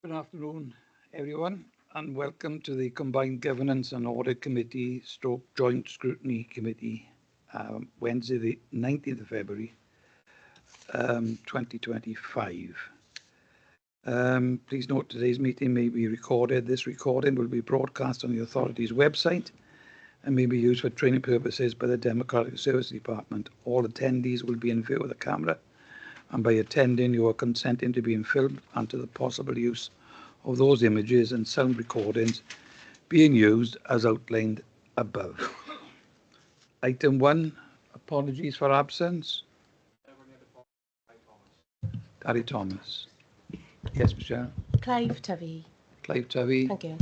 Good afternoon, everyone, and welcome to the Combined Governance and Audit Committee stroke Joint Scrutiny Committee, Wednesday the 19th of February 2025. Please note today's meeting may be recorded. This recording will be broadcast on the authority's website and may be used for training purposes by the Democratic Services Department. All attendees will be in view of the camera, and by attending you are consenting to being filmed and to the possible use of those images and sound recordings being used as outlined above. Item 1, apologies for absence. Gary Thomas. Yes, Michelle. Clive Tuvey. Clive Tuvey. Thank you.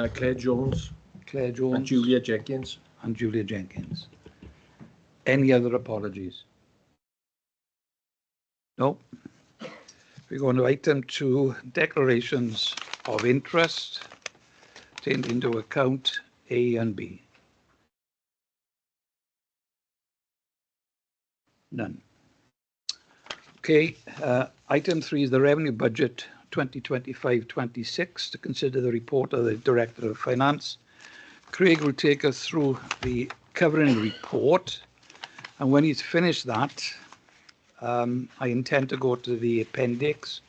Claire Jones. Claire Jones. And Julia Jenkins. And Julia Jenkins. Any other apologies? No. We go on to item 2, declarations of interest, taking into account A and B. None. Okay, item 3 is the revenue budget 2025-26 to consider the report of the Director of Finance. Craig will take us through the covering report, and when he's finished that, I intend to go to the appendix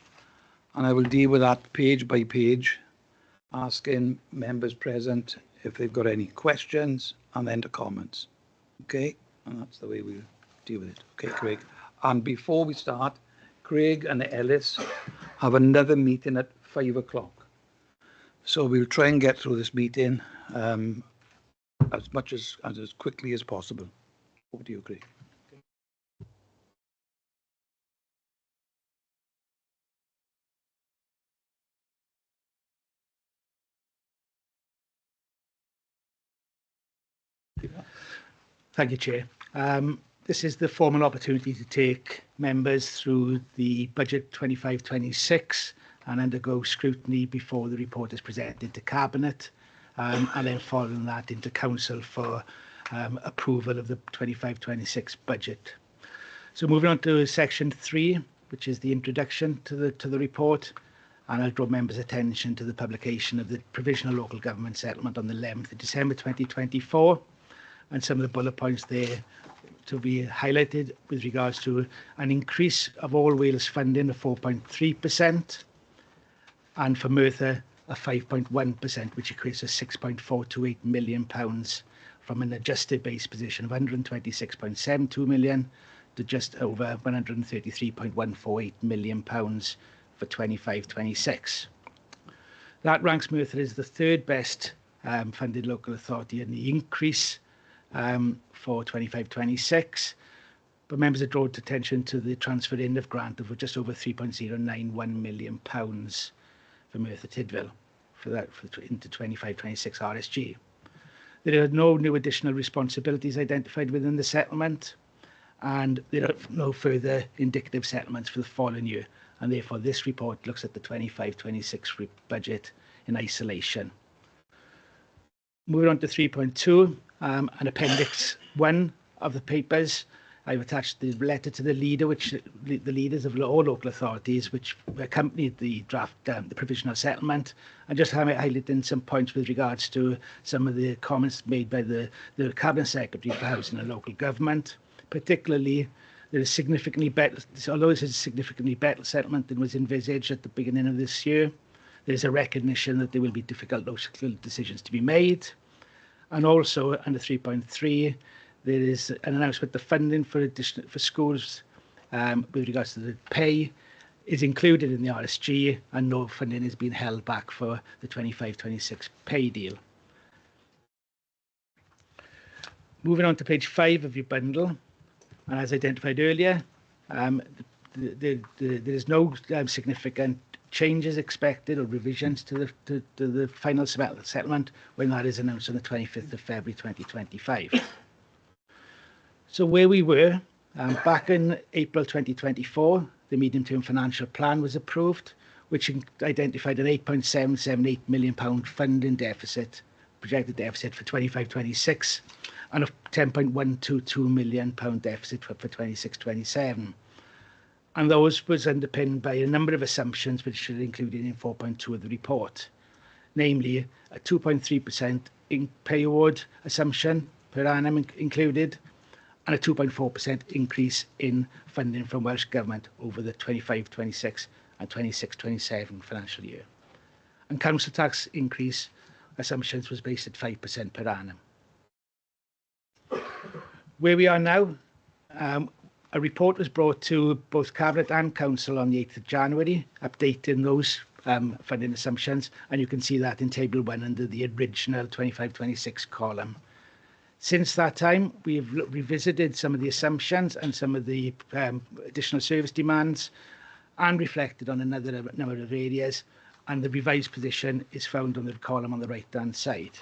and I will deal with that page by page, asking members present if they've got any questions and then to comments. Okay, and that's the way we'll deal with it. Okay, Craig. And before we start, Craig and Ellis have another meeting at 5 o'clock. So we'll try and get through this meeting as quickly as possible. Over to you, Craig. Thank you, Chair. This is the formal opportunity to take members through the budget 25-26 and undergo scrutiny before the report is presented to Cabinet, and then following that into Council for approval of the 25-26 budget. So moving on to section 3, which is the introduction to the report, and I'll draw members' attention to the publication of the Provisional Local Government Settlement on the 11th of December 2024, and some of the bullet points there to be highlighted with regards to an increase of all Wales funding of 4.3%, and for Merthyr a 5.1%, which equates to £6.428 million from an adjusted base position of £126.72 million to just over £133.148 million for 25-26. That ranks Merthyr as the third best funded local authority in the increase for 25-26, but members have drawn attention to the transfer in of grant of just over £3.091 million for Merthyr Tydfil into 25-26 RSG. There are no new additional responsibilities identified within the settlement, and there are no further indicative settlements for the following year, and therefore this report looks at the 25-26 budget in isolation. Moving on to 3.2, and Appendix 1 of the papers, I've attached the letter to the leader, which the leaders of all local authorities, which accompanied the draft, the provisional settlement, and just highlighting some points with regards to some of the comments made by the Cabinet Secretary for Housing and Local Government. Particularly, there is significantly better, although this is a significantly better settlement than was envisaged at the beginning of this year, there is a recognition that there will be difficult local decisions to be made. And also under 3.3, there is an announcement the funding for schools with regards to the pay is included in the RSG, and no funding is being held back for the 25-26 pay deal. Moving on to page 5 of your bundle, and as identified earlier, there is no significant changes expected or revisions to the final settlement when that is announced on the 25th of February 2025. So where we were, back in April 2024, the medium-term financial plan was approved, which identified an £8.778 million funding deficit, projected deficit for 25-26, and a £10.122 million deficit for 26-27. and those was underpinned by a number of assumptions which are included in 4.2 of the report, namely a 2.3% in pay award assumption per annum included, and a 2.4% increase in funding from Welsh Government over the 25-26 and 26-27 financial year. And council tax increase assumptions was based at 5% per annum. Where we are now, a report was brought to both Cabinet and Council on the 8th of January, updating those funding assumptions, and you can see that in Table 1 under the original 25-26 column. Since that time, we've revisited some of the assumptions and some of the additional service demands and reflected on another number of areas, and the revised position is found on the column on the right-hand side.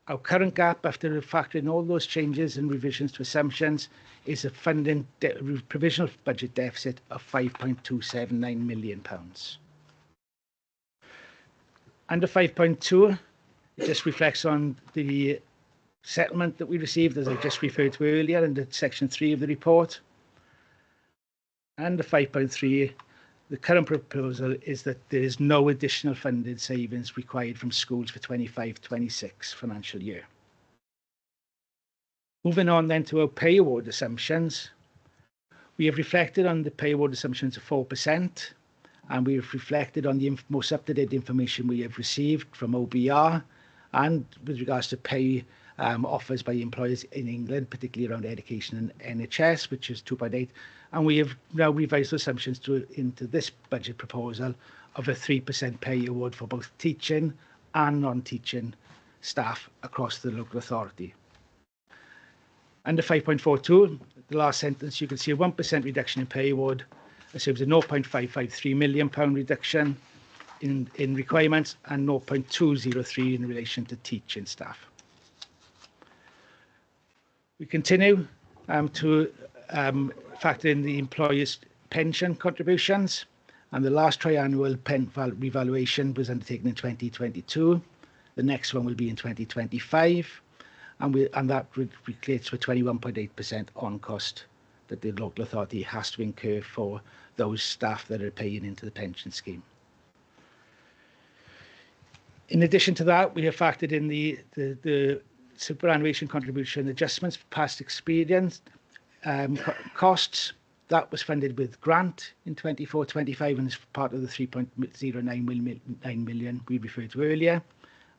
Our current gap, after factoring all those changes and revisions to assumptions, is a funding provisional budget deficit of £5.279 million. Under 5.2, it just reflects on the settlement that we received, as I just referred to earlier, under Section 3 of the report. Under 5.3, the current proposal is that there is no additional funded savings required from schools for 25-26 financial year. Moving on then to our pay award assumptions. We have reflected on the pay award assumptions of 4%, and we have reflected on the most up-to-date information we have received from OBR and with regards to pay offers by employers in England, particularly around education and NHS, which is 2.8, and we have now revised assumptions into this budget proposal of a 3% pay award for both teaching and non-teaching staff across the local authority. Under 5.42, the last sentence, you can see a 1% reduction in pay award assumes a £0.553 million reduction in requirements and 0.203 in relation to teaching staff. We continue to factor in the employers' pension contributions, and the last triannual revaluation was undertaken in 2022. The next one will be in 2025, and that relates to a 21.8% on cost that the local authority has to incur for those staff that are paying into the pension scheme. In addition to that, we have factored in the superannuation contribution adjustments for past experience costs. That was funded with grant in 24-25 and is part of the 3.09 million we referred to earlier,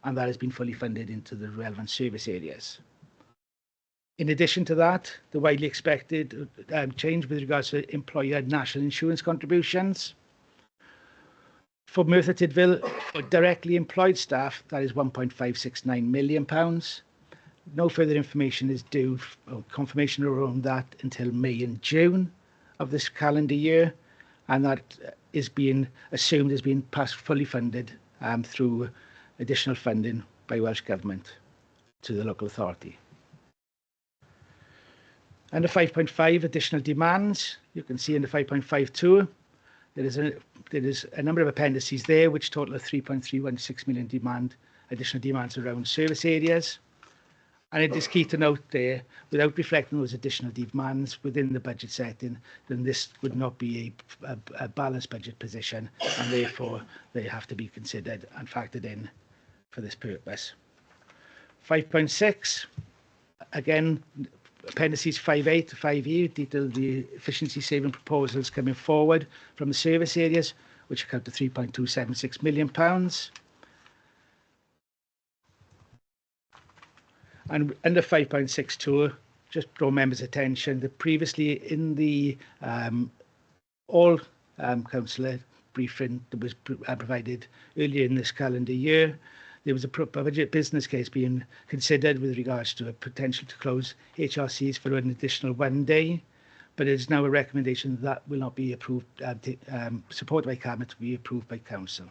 and that has been fully funded into the relevant service areas. In addition to that, the widely expected change with regards to employer national insurance contributions. For Merthyr Tydfil, for directly employed staff, that is £1.569 million. No further information is due, or confirmation around that, until May and June of this calendar year, and that is being assumed as being fully funded through additional funding by Welsh Government to the local authority. Under 5.5, additional demands, you can see under 5.52, there is a number of appendices there which total a 3.316 million additional demands around service areas. And it is key to note there, without reflecting those additional demands within the budget setting, then this would not be a balanced budget position, and therefore they have to be considered and factored in for this purpose. 5.6, again, appendices 5A to 5E detail the efficiency saving proposals coming forward from the service areas, which account to £3.276 million. And under 5.62, just draw members' attention that previously in the all councillor briefing that was provided earlier in this calendar year, there was a budget business case being considered with regards to a potential to close HRCs for an additional 1 day, but it is now a recommendation that will not be approved, supported by Cabinet, to be approved by Council,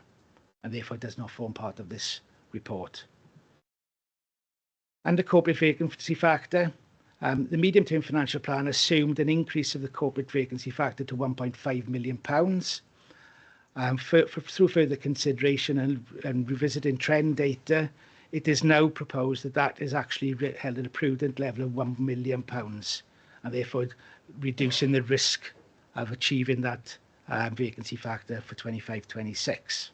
and therefore does not form part of this report. Under corporate vacancy factor, the medium-term financial plan assumed an increase of the corporate vacancy factor to £1.5 million. Through further consideration and revisiting trend data, it is now proposed that that is actually held at a prudent level of £1 million, and therefore reducing the risk of achieving that vacancy factor for 25-26.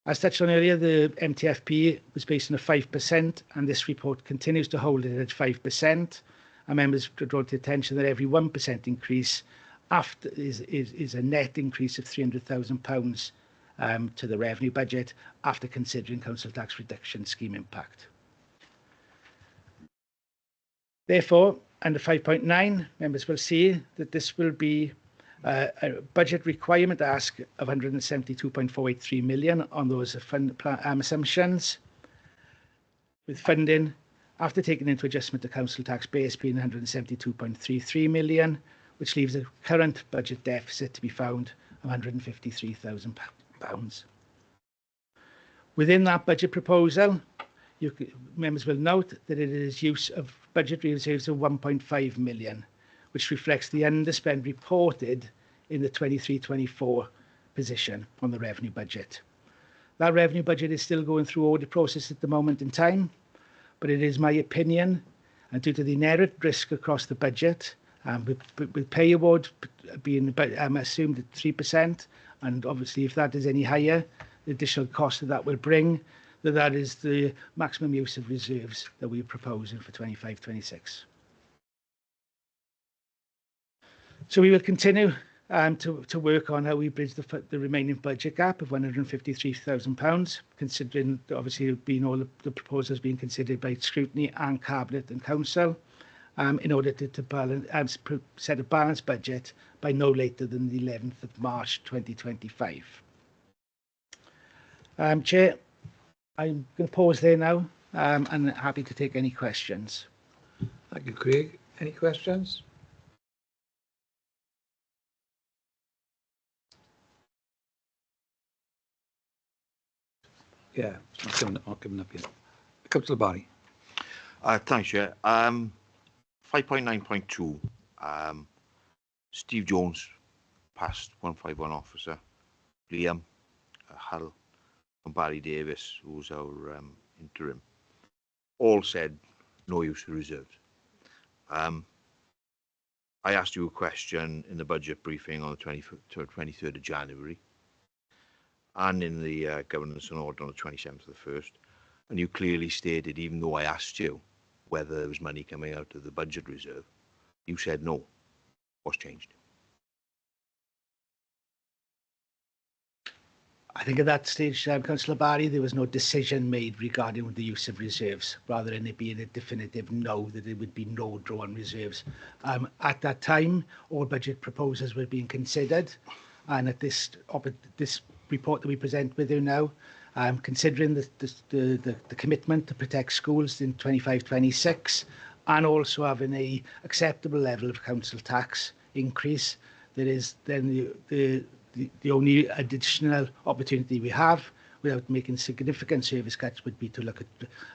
As touched on earlier, the MTFP was based on a 5%, and this report continues to hold it at 5%. And members draw to attention that every 1% increase after is a net increase of £300,000 to the revenue budget after considering council tax reduction scheme impact. Therefore, under 5.9, members will see that this will be a budget requirement ask of 172.483 million on those assumptions, with funding after taking into adjustment the council tax base being 172.33 million, which leaves a current budget deficit to be found of £153,000. Within that budget proposal, members will note that it is use of budget reserves of 1.5 million, which reflects the underspend reported in the 23-24 position on the revenue budget. That revenue budget is still going through audit process at the moment in time, but it is my opinion, and due to the inherent risk across the budget, with pay award being assumed at 3%, and obviously if that is any higher, the additional cost that will bring, that is the maximum use of reserves that we're proposing for 25-26. So we will continue to work on how we bridge the remaining budget gap of £153,000, considering obviously being all the proposals being considered by Scrutiny and Cabinet and Council, in order to balance, set a balanced budget by no later than the 11th of March 2025. Chair, I'm going to pause there now, and happy to take any questions. Thank you, Craig. Any questions? Yeah, it's not coming up yet. Councillor Barry. Thanks, Chair. 5.9.2. Steve Jones, past 151 officer. Liam, Hull, and Barry Davis, who's our interim, all said no use of reserves. I asked you a question in the budget briefing on the 23rd of January and in the governance and audit on the 27th of the 1st, and you clearly stated, even though I asked you whether there was money coming out of the budget reserve, you said no. What's changed? I think at that stage, Councillor Barry, there was no decision made regarding the use of reserves, rather than it being a definitive no, that there would be no draw on reserves. At that time, all budget proposals were being considered, and at this report that we present with you now, considering the commitment to protect schools in 25-26, and also having a acceptable level of council tax increase, that is then the only additional opportunity we have without making significant service cuts would be to look at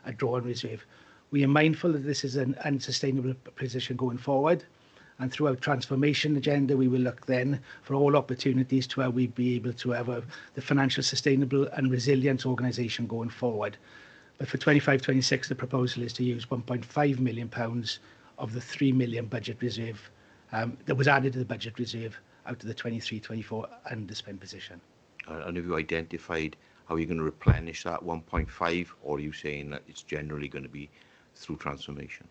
a draw on reserve. We are mindful that this is an unsustainable position going forward, and through our transformation agenda we will look then for all opportunities to how we be able to have the financial sustainable and resilient organisation going forward. But for 25-26 the proposal is to use £1.5 million of the £3 million budget reserve that was added to the budget reserve out of the 23-24 underspend position. And have you identified how you're going to replenish that 1.5, or are you saying that it's generally going to be through transformation?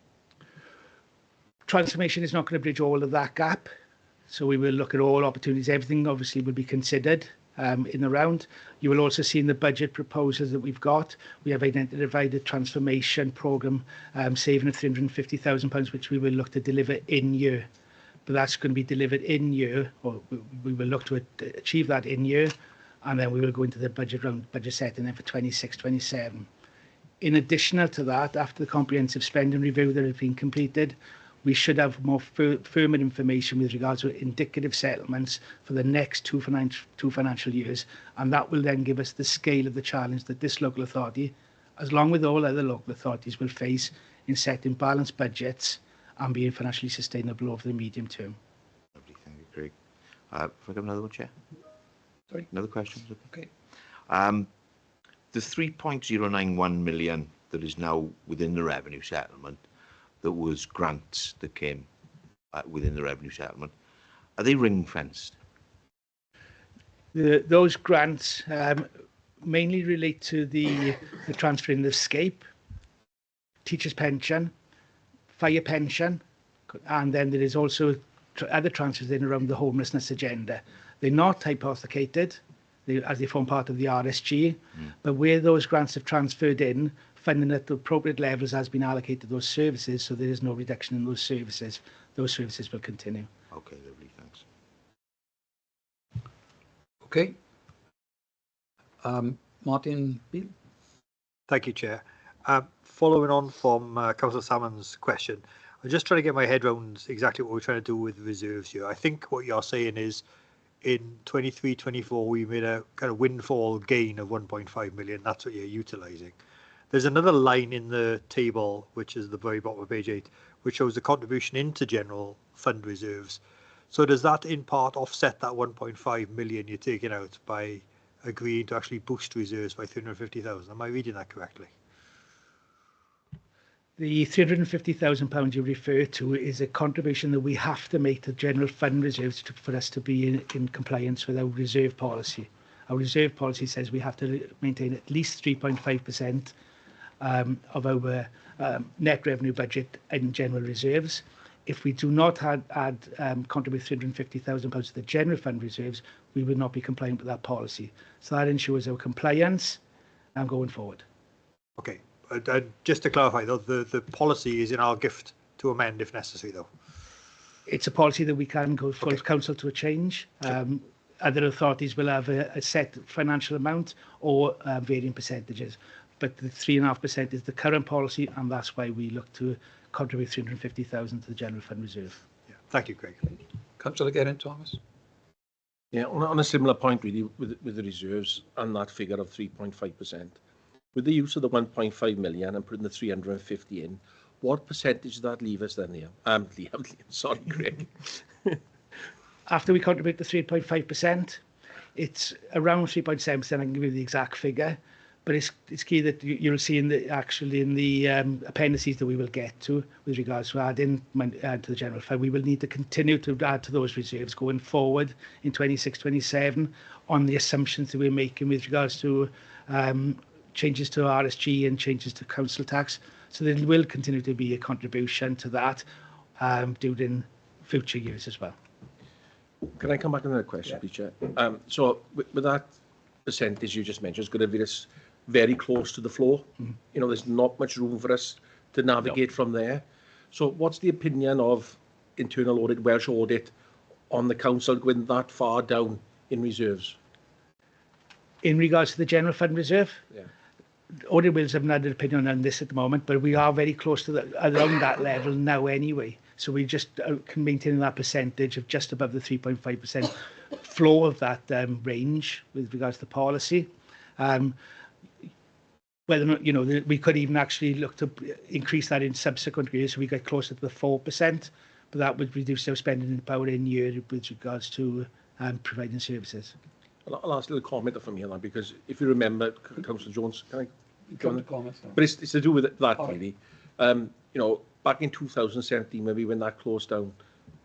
Transformation is not going to bridge all of that gap, so we will look at all opportunities. Everything obviously will be considered in the round. You will also see in the budget proposals that we've got, we have identified a transformation programme saving of £350,000, which we will look to deliver in year. But that's going to be delivered in year, or we will look to achieve that in year, and then we will go into the budget round, budget setting then for 26-27. In addition to that, after the comprehensive spending review that has been completed, we should have more firmer information with regards to indicative settlements for the next two financial years, and that will then give us the scale of the challenge that this local authority, along with all other local authorities, will face in setting balanced budgets and being financially sustainable over the medium term. Lovely, thank you, Craig. If I have another one, Chair? Sorry? Another question? Okay. The 3.091 million that is now within the revenue settlement, that was grants that came within the revenue settlement, Are they ring fenced? Those grants mainly relate to the transfer in the SCAPE, teacher's pension, fire pension, and then there is also other transfers in around the homelessness agenda. They're not hypothecated as they form part of the RSG, but where those grants have transferred in, funding at the appropriate levels has been allocated to those services, so there is no reduction in those services. Those services will continue. Okay, lovely, thanks. Okay. Martin Beale. Thank you, Chair. Following on from Councillor Salmon's question, I'm just trying to get my head around exactly what we're trying to do with reserves here. I think what you're saying is in 23-24 we made a kind of windfall gain of 1.5 million. That's what you're utilising. There's another line in the table, which is the very bottom of page 8, which shows the contribution into general fund reserves. So does that in part offset that 1.5 million you're taking out by agreeing to actually boost reserves by 350,000? Am I reading that correctly? The £350,000 you refer to is a contribution that we have to make to general fund reserves for us to be in compliance with our reserve policy. Our reserve policy says we have to maintain at least 3.5% of our net revenue budget in general reserves. If we do not contribute £350,000 to the general fund reserves, we will not be compliant with that policy. So that ensures our compliance going forward. Okay. Just to clarify, though, the policy is in our gift to amend if necessary, though. It's a policy that we can go full council to a change. Sure. Other authorities will have a set financial amount or varying percentages. But the 3.5% is the current policy, and that's why we look to contribute 350,000 to the general fund reserve. Yeah. Thank you, Craig. Councillor Geraint Thomas. Yeah, on a similar point really with the reserves and that figure of 3.5%. With the use of the 1.5 million and putting the 350 in, what percentage does that leave us then, Liam? Sorry, Craig. After we contribute the 3.5%, it's around 3.7%. I can give you the exact figure, but it's key that you'll see in the appendices that we will get to with regards to adding to the general fund. We will need to continue to add to those reserves going forward in 26-27 on the assumptions that we're making with regards to changes to RSG and changes to council tax. So there will continue to be a contribution to that during future years as well. Can I come back on that question, please, Chair? So with that percentage you just mentioned, it's going to be this very close to the floor. You know, there's not much room for us to navigate from there. So what's the opinion of internal audit, Welsh audit, on the council going that far down in reserves? In regards to the general fund reserve? Yeah. Audit Wales haven't had an opinion on this at the moment, but we are very close to around that level now anyway. So we just can maintain that percentage of just above the 3.5% floor of that range with regards to policy. Whether or not, you know, we could even actually look to increase that in subsequent years so we get closer to the 4%, but that would reduce our spending power in year with regards to providing services. I'll ask a little comment from here, because if you remember, Councillor Jones, can I Come to comments. But it's to do with that, really. You know, back in 2017, maybe when that closed down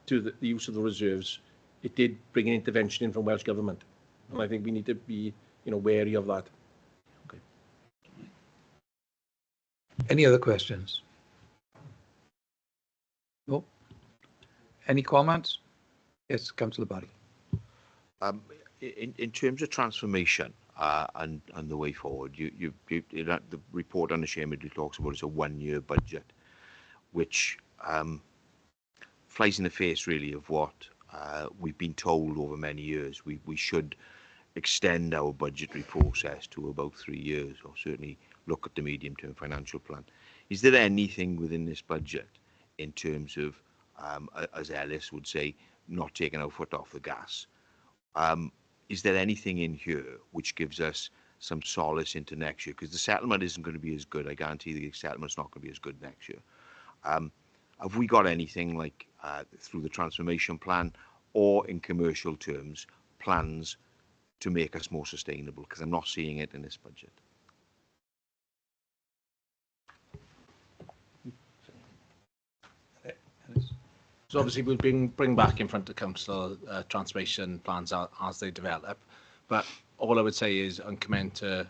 to the use of the reserves, it did bring an intervention in from Welsh Government. And I think we need to be, you know, wary of that. Okay. Any other questions? No? Any comments? Yes, Councillor Barry. In terms of transformation and the way forward, the report unashamedly talks about it's a one-year budget, which flies in the face really of what we've been told over many years. We should extend our budgetary process to about 3 years, or certainly look at the medium-term financial plan. Is there anything within this budget in terms of, as Ellis would say, not taking our foot off the gas? Is there anything in here which gives us some solace into next year? Because the settlement isn't going to be as good. I guarantee the settlement's not going to be as good next year. Have we got anything like through the transformation plan or in commercial terms, plans to make us more sustainable? Because I'm not seeing it in this budget. So obviously we'll bring back in front of council transformation plans as they develop, but all I would say is, and commend to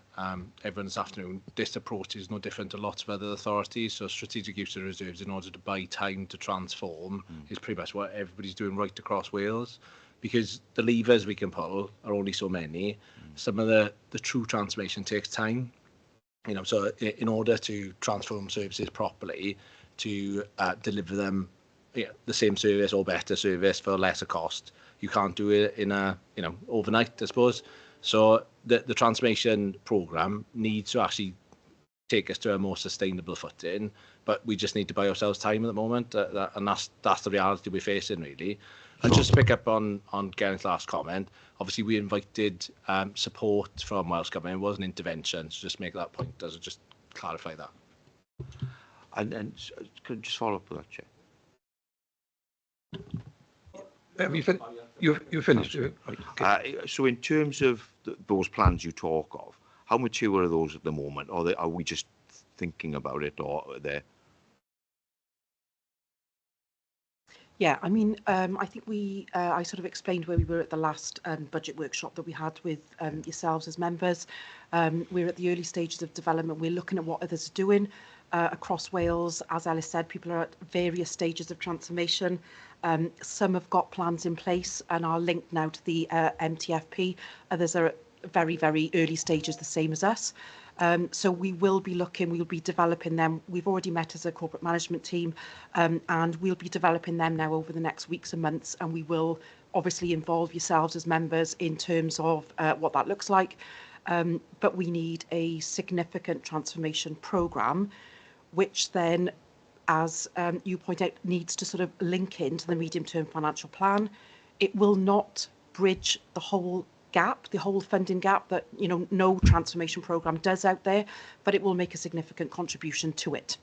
everyone this afternoon, this approach is no different to lots of other authorities. So strategic use of reserves in order to buy time to transform is pretty much what everybody's doing right across Wales, because the levers we can pull are only so many. Some of the true transformation takes time. You know, so in order to transform services properly, to deliver them the same service or better service for lesser cost, you can't do it in overnight, I suppose. So the transformation programme needs to actually take us to a more sustainable footing, but we just need to buy ourselves time at the moment, and that's the reality we're facing, really. And just to pick up on Garen's last comment, obviously we invited support from Welsh Government. It wasn't intervention, so just make that point, just clarify that. And could I just follow up with that, Chair? Have you finished? Right, okay. So in terms of those plans you talk of, how mature are those at the moment? Or are we just thinking about it, or are they? Yeah, I mean, I think I sort of explained where we were at the last budget workshop that we had with yourselves as members. We're at the early stages of development. We're looking at what others are doing across Wales. As Alice said, people are at various stages of transformation. Some have got plans in place and are linked now to the MTFP. Others are at very, very early stages, the same as us. So we will be looking, we'll be developing them. We've already met as a corporate management team, and we'll be developing them now over the next weeks and months, and we will obviously involve yourselves as members in terms of what that looks like. But we need a significant transformation programme, which then, as you point out, needs to sort of link into the medium-term financial plan. It will not bridge the whole gap, the whole funding gap that no transformation programme does out there, but it will make a significant contribution to it.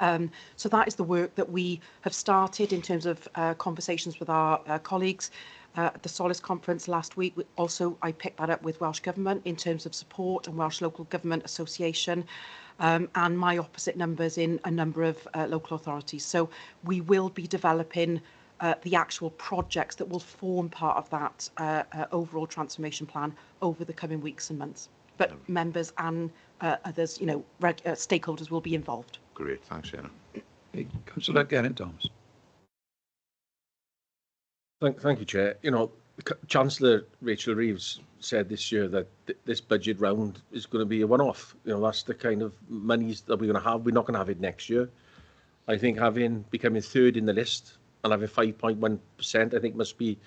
So that is the work that we have started in terms of conversations with our colleagues at the Solace conference last week. Also, I picked that up with Welsh Government in terms of support and Welsh Local Government Association, and my opposite numbers in a number of local authorities. So we will be developing the actual projects that will form part of that overall transformation plan over the coming weeks and months. But members and others, stakeholders will be involved. Great, thanks, Anna. Okay, Councillor Geraint-Thomas. Thank you, Chair. Chancellor Rachel Reeves said this year that this budget round is going to be a one-off. That's the kind of monies that we're going to have. We're not going to have it next year. I think becoming third in the list and having 5.1%, I think must be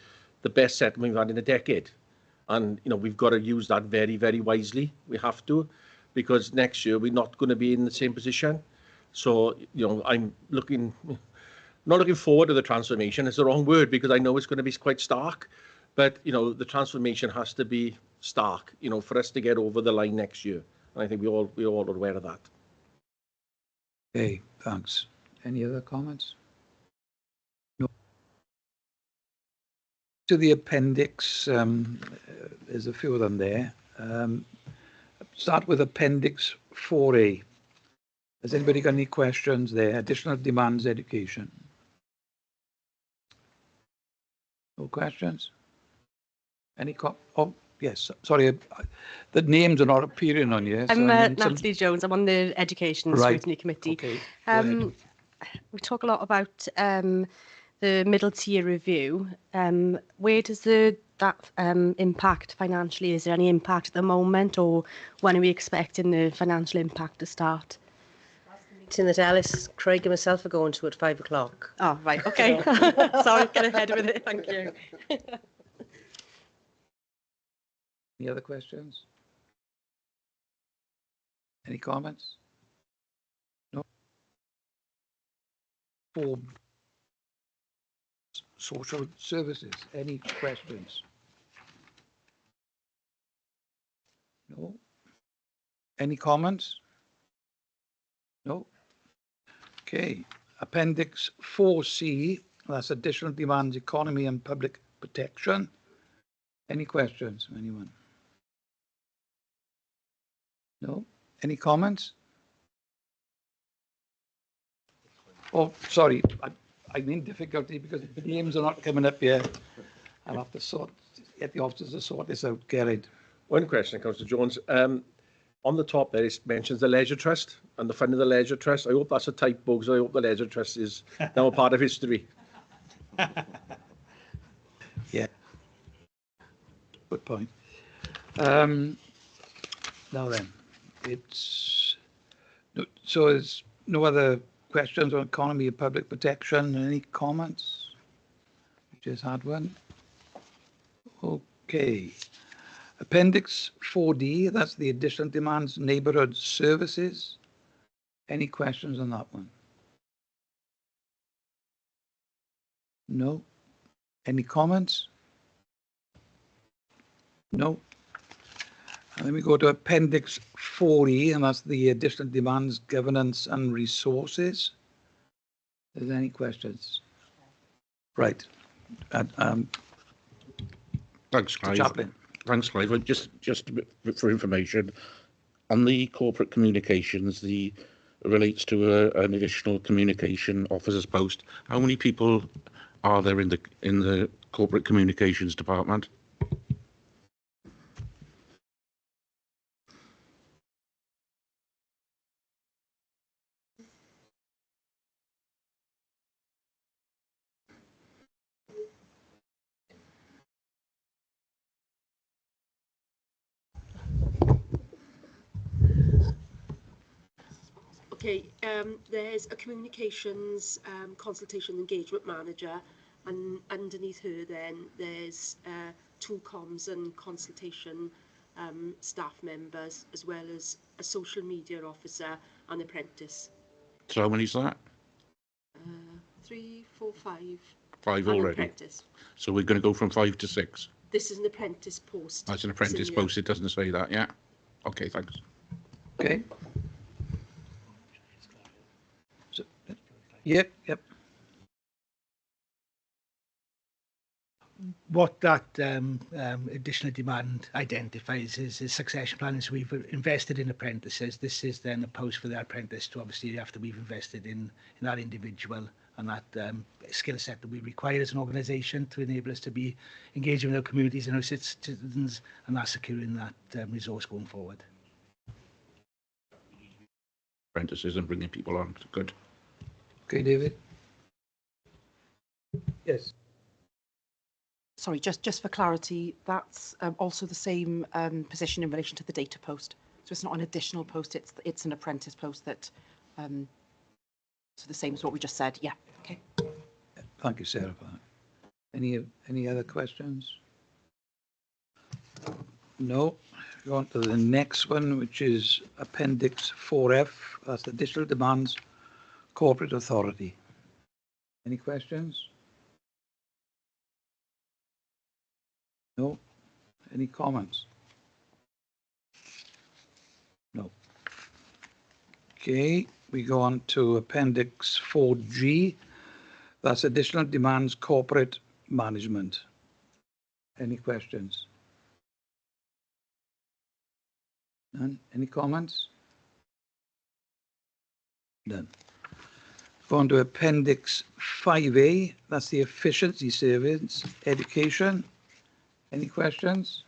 the best settlement we've had in a decade. And, we've got to use that very, very wisely. We have to, because next year we're not going to be in the same position. So, I'm not looking forward to the transformation. It's the wrong word, because I know it's going to be quite stark. But, the transformation has to be stark, for us to get over the line next year. And I think we're all aware of that. Okay, thanks. Any other comments? No. To the appendix, there's a few of them there. Start with Appendix 4A. Has anybody got any questions there? Additional demands education. No questions? Any oh, yes, sorry, the names are not appearing on here. I'm Natalie Jones. I'm on the Education Scrutiny Committee. Okay, we talk a lot about the middle tier review. Where does that impact financially? Is there any impact at the moment, or when are we expecting the financial impact to start? Meeting that Alice, Craig and myself are going to at 5 o'clock. Oh, right, okay. Sorry, get ahead with it, thank you. Any other questions? Any comments? No? For social services, any questions? No? Any comments? No? Okay. Appendix 4C, that's additional demands, economy and public protection. Any questions from anyone? No? Any comments? Oh, sorry, I'm in difficulty because the names are not coming up here. I'll have to get the officers to sort this out, Gerard. One question, Councillor Jones. On the top there, it mentions the Leisure Trust and the fund of the Leisure Trust. I hope that's a typo, because I hope the Leisure Trust is now a part of history. Yeah. Good point. Now then, so there's no other questions on economy and public protection. Any comments? Just had one. Okay. Appendix 4D, that's the additional demands neighbourhood services. Any questions on that one? No. Any comments? No. And then we go to Appendix 4E, and that's the additional demands governance and resources. Is there any questions? Right. Thanks, Clive. Chaplain. Thanks, Clive. Just a bit for information, on the corporate communications, relates to an additional communication officer's post. How many people are there in the corporate communications department? Okay, there's a communications consultation engagement manager, and underneath her then there's two comms and consultation staff members, as well as a social media officer and apprentice. So how many is that? 3, 4, 5. 5 and already. Apprentice. So we're going to go from 5 to 6. This is an apprentice post. That's an apprentice post. It doesn't say that. Yeah. Okay. Thanks. Okay. So, yep. What that additional demand identifies is succession planning. So we've invested in apprentices. This is then a post for the apprentice to, obviously, after we've invested in that individual and that skill set that we require as an organisation to enable us to be engaging with our communities and our citizens, and that's securing that resource going forward. Apprentices and bringing people on. Good. Okay, David. Yes. Sorry, just for clarity, that's also the same position in relation to the data post. So it's not an additional post, it's an apprentice post that, so the same as what we just said. Yeah, okay. Thank you, Sarah, for that. Any other questions? No. Go on to the next one, which is Appendix 4F. That's the additional demands corporate authority. Any questions? No. Any comments? No. Okay, we go on to Appendix 4G. That's additional demands corporate management. Any questions? None? Any comments? None. Go on to Appendix 5A. That's the efficiency service education. Any questions?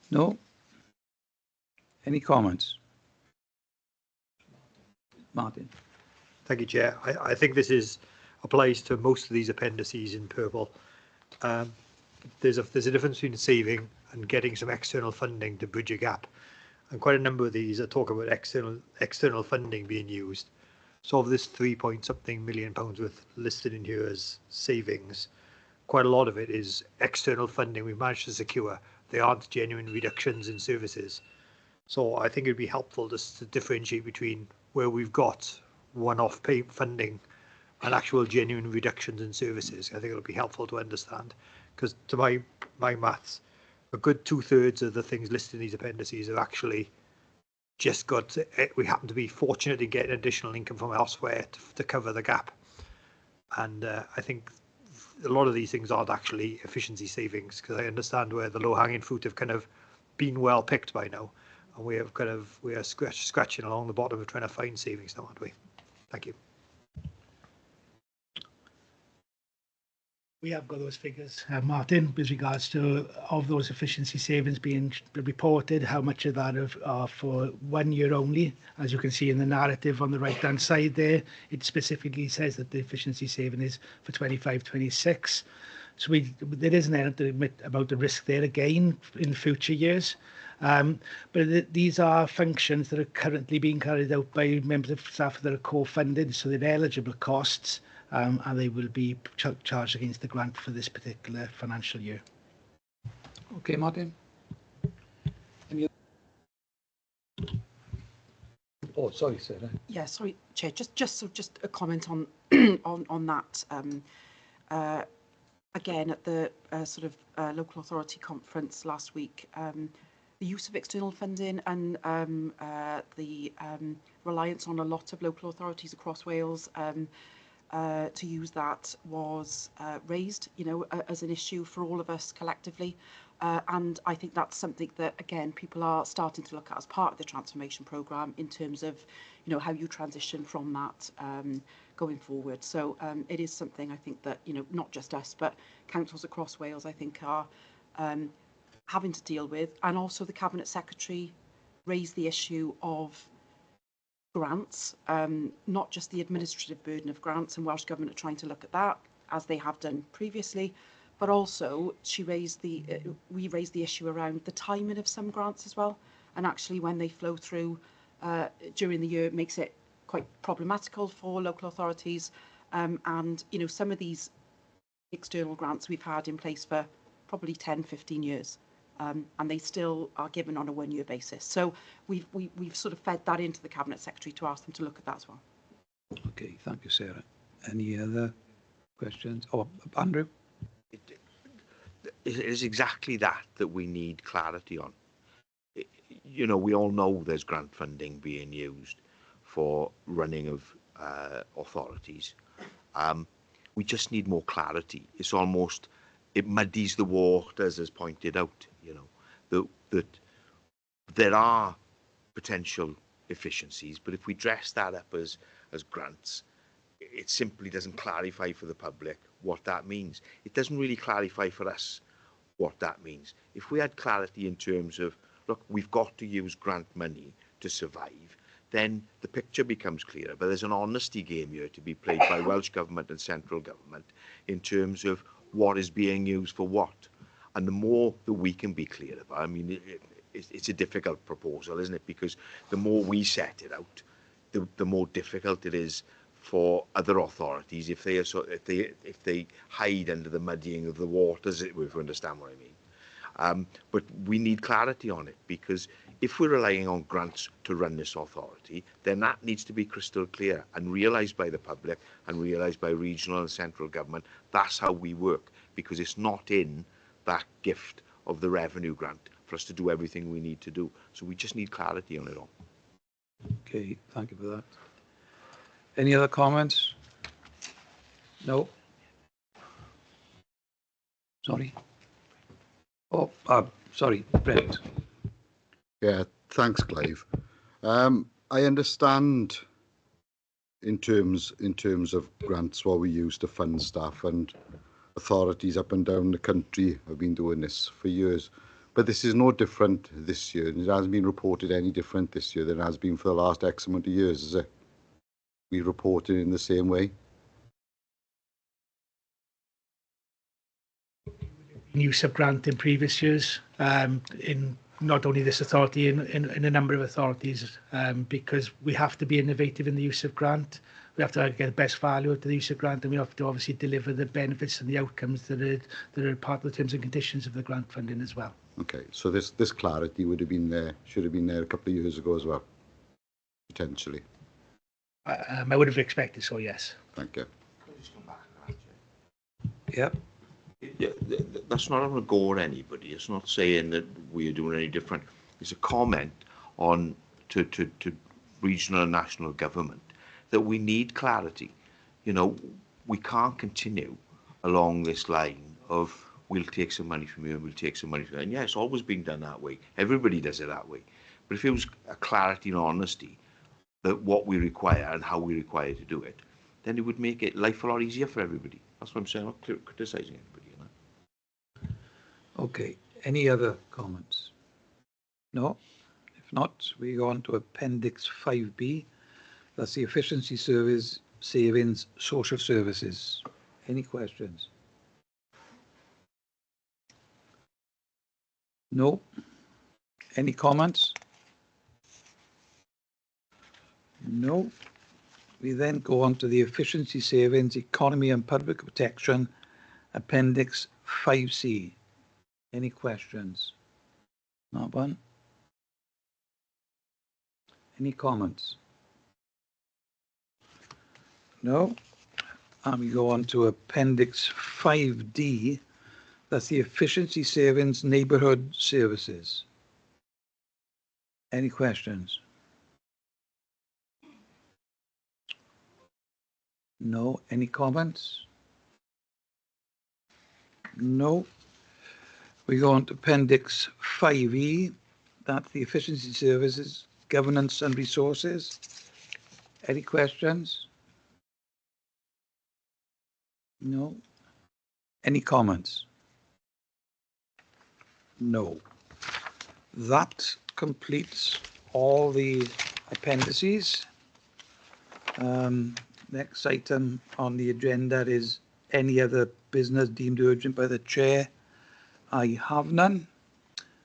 No? Any comments? Martin. Thank you, Chair. I think this applies to most of these appendices in purple. There's a difference between saving and getting some external funding to bridge a gap. And quite a number of these are talking about external funding being used. So of this £3-point-something million worth listed in here as savings, quite a lot of it is external funding we've managed to secure. They aren't genuine reductions in services. So I think it'd be helpful just to differentiate between where we've got one-off funding and actual genuine reductions in services. I think it'll be helpful to understand, because to my maths, a good 2/3 of the things listed in these appendices have actually just we happen to be fortunate in getting additional income from elsewhere to cover the gap. And I think a lot of these things aren't actually efficiency savings, because I understand where the low-hanging fruit have kind of been well picked by now, and we are scratching along the bottom of trying to find savings now, aren't we? Thank you. We have got those figures, Martin, with regards to of those efficiency savings being reported, how much of that are for 1 year only. As you can see in the narrative on the right-hand side there, it specifically says that the efficiency saving is for 25-26. So there is an element about the risk there again in future years. But these are functions that are currently being carried out by members of staff that are co-funded, so they're eligible costs. And they will be charged against the grant for this particular financial year. Okay, Martin. Any oh, sorry, Sarah. Yeah, sorry, Chair. Just a comment on on that. Again, at the local authority conference last week, the use of external funding and the reliance on a lot of local authorities across Wales. To use that was raised, as an issue for all of us collectively. And I think that's something that, again, people are starting to look at as part of the transformation programme in terms of, how you transition from that going forward. So it is something I think that, not just us, but councils across Wales, I think, are having to deal with. And also the Cabinet Secretary raised the issue of grants, not just the administrative burden of grants, and Welsh Government are trying to look at that, as they have done previously, but also we raised the issue around the timing of some grants as well, and actually when they flow through during the year, it makes it quite problematical for local authorities, and some of these external grants we've had in place for probably 10-15 years. And they still are given on a 1 year basis. So we've sort of fed that into the Cabinet Secretary to ask them to look at that as well. Okay, thank you, Sarah. Any other questions? Oh, Andrew? It is exactly that we need clarity on. We all know there's grant funding being used for running of authorities. We just need more clarity. It's almost, it muddies the waters, as pointed out, that there are potential efficiencies, but if we dress that up as grants, it simply doesn't clarify for the public what that means. It doesn't really clarify for us what that means. If we had clarity in terms of, look, we've got to use grant money to survive, then the picture becomes clearer. But there's an honesty game here to be played by Welsh Government and central government in terms of what is being used for what. And the more that we can be clear about, I mean, it's a difficult proposal, isn't it? Because the more we set it out, the more difficult it is for other authorities if they hide under the muddying of the waters, if you understand what I mean. But we need clarity on it, because if we're relying on grants to run this authority, then that needs to be crystal clear and realised by the public and realised by regional and central government. That's how we work, because it's not in that gift of the revenue grant for us to do everything we need to do. So we just need clarity on it all. Okay, thank you for that. Any other comments? No? Sorry. Oh, sorry, Brent. Yeah, thanks, Clive. I understand in terms of grants what we use to fund staff, and authorities up and down the country have been doing this for years. But this is no different this year. It hasn't been reported any different this year than it has been for the last X amount of years, is it? We report it in the same way. Use of grant in previous years, in not only this authority, in a number of authorities, because we have to be innovative in the use of grant. We have to get the best value out of the use of grant, and we have to obviously deliver the benefits and the outcomes that are part of the terms and conditions of the grant funding as well. Okay, so this clarity would have been there, should have been there a couple of years ago as well, potentially. I would have expected so, yes. Thank you. Yep. Yeah, that's not going to go at anybody. It's not saying that we are doing any different. It's a comment on to regional and national government that we need clarity. We can't continue along this line of we'll take some money from you and we'll take some money from you. And yeah, it's always been done that way. Everybody does it that way. But if it was a clarity and honesty that what we require and how we require to do it, then it would make it life a lot easier for everybody. That's what I'm saying. I'm not criticising anybody. You know? Okay, any other comments? No? If not, we go on to Appendix 5B. That's the Efficiency Service Savings Social Services. Any questions? No? Any comments? No? We then go on to the Efficiency Savings Economy and Public Protection Appendix 5C. Any questions? Not one? Any comments? No? And we go on to Appendix 5D. That's the Efficiency Savings Neighbourhood Services. Any questions? No. Any comments? No. We go on to Appendix 5E. That's the Efficiency Services Governance and Resources. Any questions? No. Any comments? No. That completes all the appendices. Next item on the agenda is any other business deemed urgent by the chair. I have none.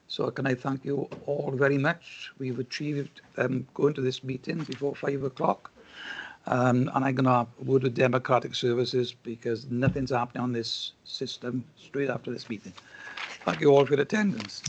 So can I thank you all very much. We've achieved going to this meeting before 5 o'clock. And I'm going to have a word with Democratic Services because nothing's happening on this system straight after this meeting. Thank you all for your attendance.